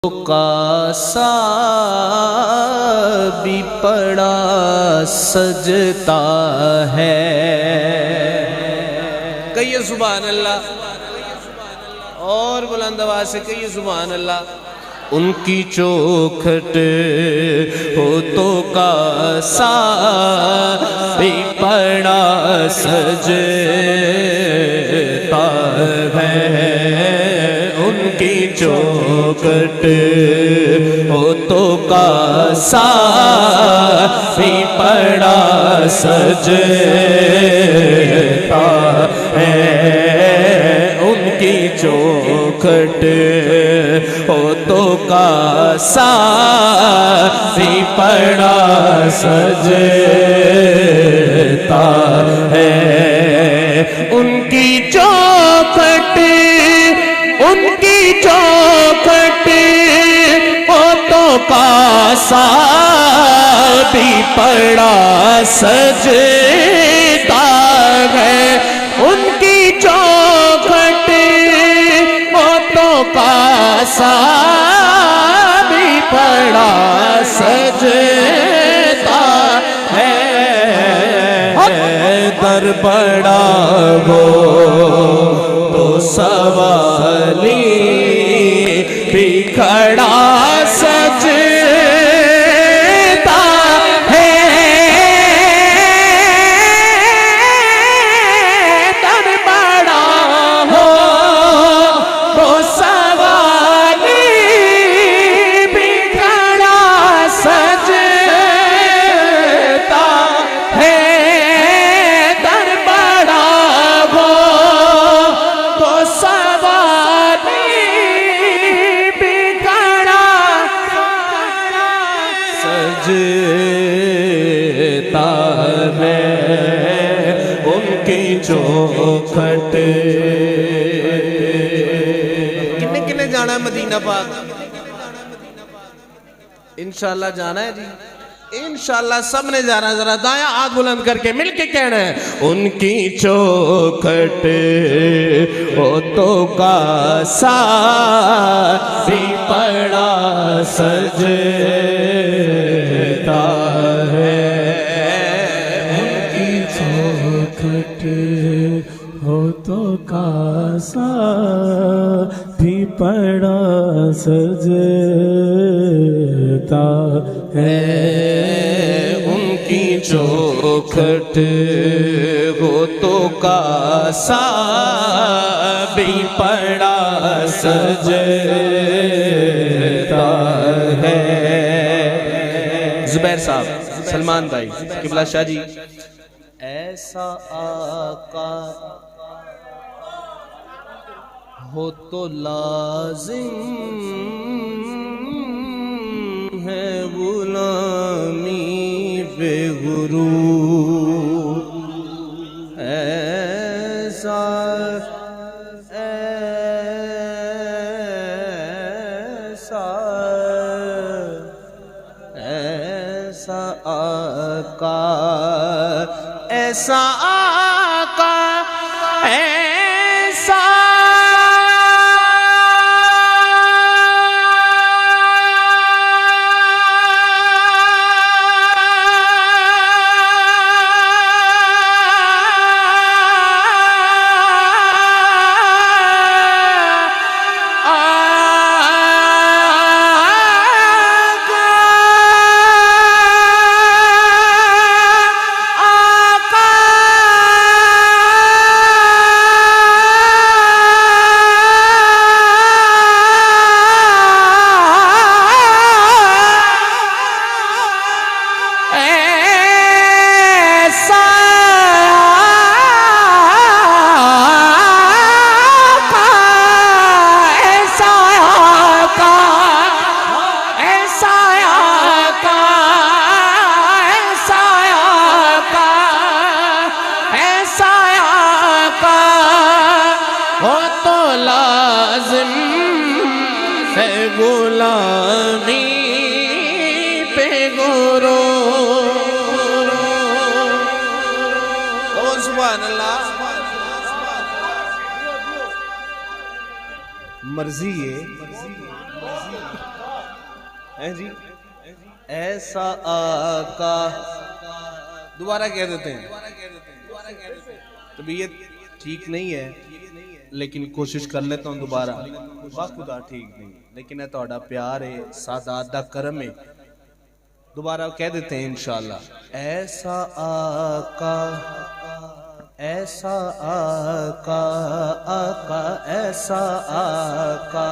کا سا بھی پڑا سجتا ہے۔ کہیے سبحان اللہ، اور بلند آواز سے کہیے سبحان اللہ۔ ان کی چوکھٹ ہوتوں کا سا بھی پڑا سجتا ہے۔ ان کی چوکھٹ ہوتوں کا سا بھی پڑا سجتا ہے۔ ان کی چوکھٹ ہوتوں کا سا بھی پڑا سجتا ہے۔ ان کی چوکھٹ، ان کی چوکھٹ ہوتوں کا سا بھی پڑا سجتا ہے۔ ان کی چوکھٹ ہوتوں کا سا بھی پڑا سجتا ہے۔ در بڑا ہو تو سوالی بھی کھڑا سجتا ہے۔ در بڑا ہو تو سوالی بھی کھڑا سجتا ہے۔ در بڑا ہو تو سوالی بھی کھڑا سجتا ہے۔ ان کی چوکھٹ۔ کنے کنے جانا ہے مدینہ پاک؟ انشاءاللہ جانا ہے جی، انشاءاللہ سب نے جانا ہے۔ ذرا دائیں ہاتھ بلند کر کے مل کے کہنا ہے، ان کی چوکھٹ ہوتوں کا سا بھی پڑا سجتا ہے۔ ان کی چوکھٹ ہوتوں کا سا بھی پڑا سجتا ہے۔ ان کی چوکھٹ ہوتوں کا سا بھی پڑا سجتا ہے۔ زبیر صاحب، سلمان بھائی، قبلہ شاہ جی۔ ایسا آقا ہو تو لازم ہے غلامی بے غرور۔ ایسا ایسا آقا، ایسا آقا، ایسا ہے غلامی پہ غرور۔ سبحان اللہ۔ مرضی ہے جی ایسا آقا دوبارہ کہہ دیتے ہیں طبیعت ٹھیک نہیں ہے لیکن کوشش کر لیتا ہوں دوبارہ خدا ٹھیک نہیں لیکن ہے توڑا پیار ہے سادات دا کرم ہے دوبارہ کہہ دیتے ہیں انشاءاللہ ایسا آقا ایسا آقا آقا ایسا آقا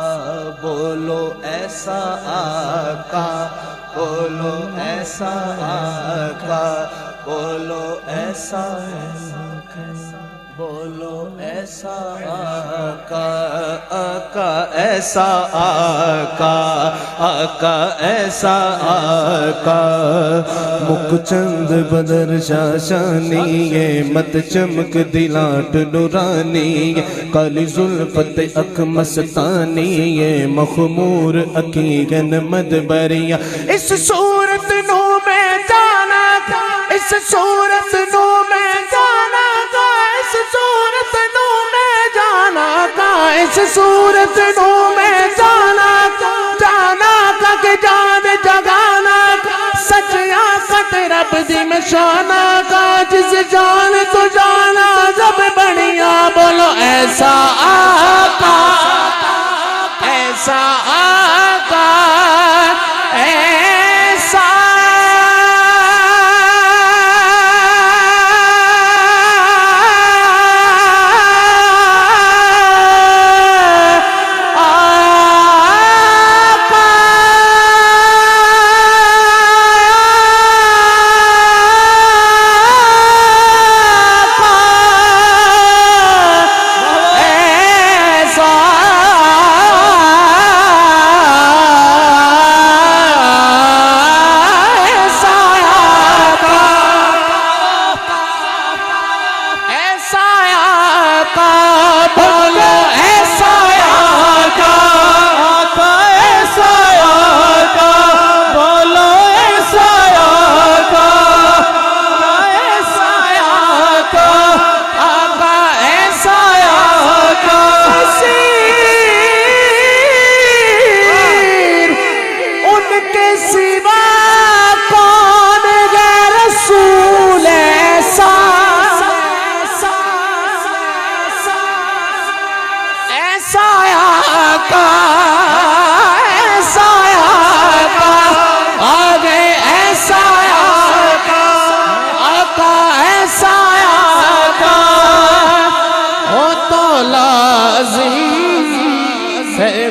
بولو ایسا آقا بولو ایسا آقا بولو ایسا بولو ایسا آقا آقا ایسا آقا آقا ایسا آقا مک چند بدر شاشانی مت چمک دلاٹ نورانی کالی زلفت اک مستانی مخمور عقیقن مدبریہ اس صورت نو میں جانا اس صورت نو میں جانا اس صورت نو میں جانا کا اس صورت نو میں جانا جانا کا کہ جان جگانا سچیا کٹ رب دی مشانہ کا جس جان تو جانا جب بڑھیا بولو ایسا آقا ایسا آقا ایسا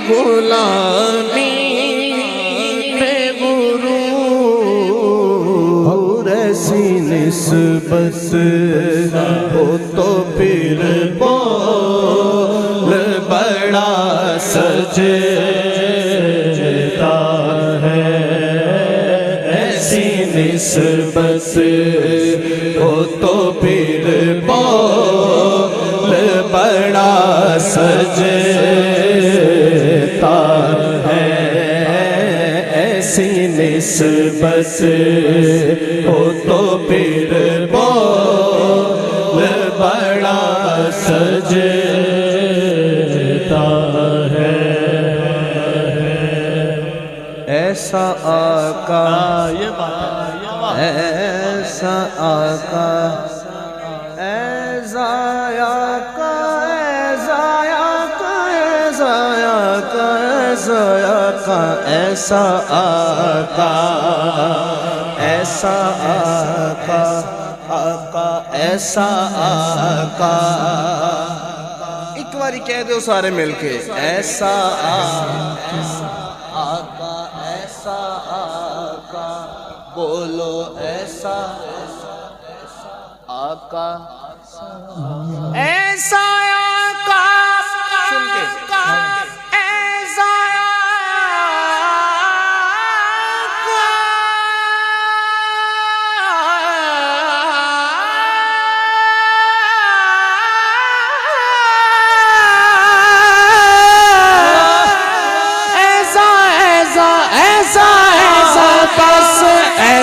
غلامی بے غرور ایسی نسبت ہو تو پھر بول بڑا سجتا ہے ایسی نسبت ہو تو پھر بول بڑا سجتا ہے ایسی نسبت ہو تو پھر بول بڑا سجتا ہے ایسا آقا ایسا آقا ایسا آقا ایسا آقا ایسا آقا آقا ایسا آقا ایک باری کہہ دو سارے مل کے ایسا آقا ایسا آقا بولو ایسا آقا ایسا آقا سن کے ایسا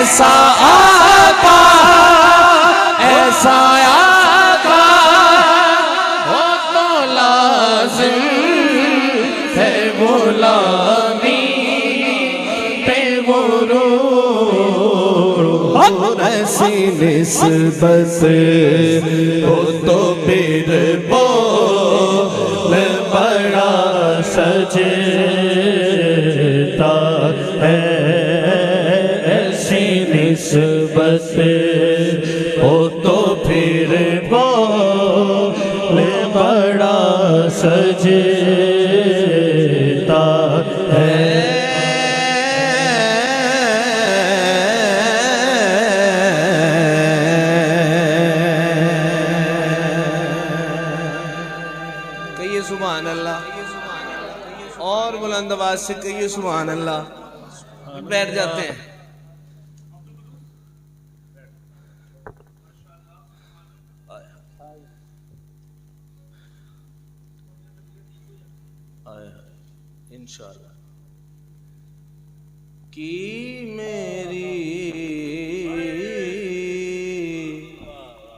ایسا آقا ایسا آقا ہو تو لازم ہے غلامی پہ غرور ایسی نسبت ہو تو پھر بول بڑا سجتا ہے ایسی نسبت ہو تو پھر بول بڑا سجتا ہے کہیے سبحان اللہ اور بلند آواز سے کہیے سبحان اللہ بیٹھ جاتے ہیں انشاءاللہ کی